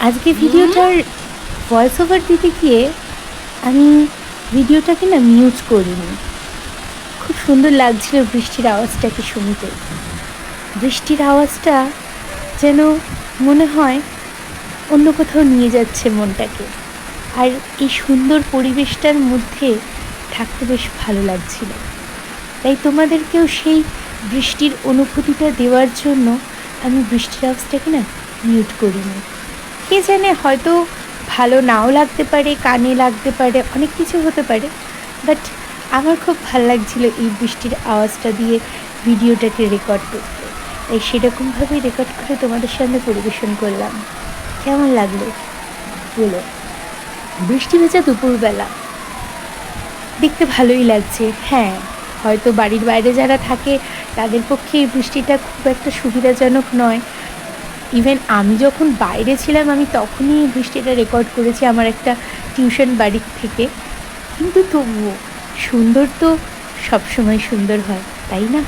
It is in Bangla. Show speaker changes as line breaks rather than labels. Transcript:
আজকে ভিডিওটার ভয়েস ওভার দিতে গিয়ে আমি ভিডিওটাকে না মিউট করিনি। খুব সুন্দর লাগছিল বৃষ্টির আওয়াজটাকে শুনতে। বৃষ্টির আওয়াজটা যেন মনে হয় অন্য কোথাও নিয়ে যাচ্ছে মনটাকে। আর এই সুন্দর পরিবেশটার মধ্যে থাকতে বেশ ভালো লাগছিল। তাই তোমাদেরকেও সেই বৃষ্টির অনুভূতিটা দেওয়ার জন্য আমি বৃষ্টির আওয়াজটাকে না মিউট করিনি। কে জানে, হয়তো ভালো নাও লাগতে পারে, কানে লাগতে পারে, অনেক কিছু হতে পারে, বাট আমার খুব ভালো লাগছিল এই বৃষ্টির আওয়াজটা দিয়ে ভিডিওটাকে রেকর্ড করতে। তাই সেরকমভাবেই রেকর্ড করে তোমাদের সামনে পরিবেশন করলাম। কেমন লাগলো বলো? বৃষ্টি ভেজা দুপুরবেলা দেখতে ভালোই লাগছে। হ্যাঁ, হয়তো বাড়ির বাইরে যারা থাকে তাদের পক্ষে এই বৃষ্টিটা খুব একটা সুবিধাজনক নয়। ইভেন আমি যখন বাইরে ছিলাম আমি তখনই এই বৃষ্টিটা রেকর্ড করেছি আমার একটা টিউশন বাড়ির থেকে। কিন্তু তবুও সুন্দর তো সবসময় সুন্দর হয়, তাই না?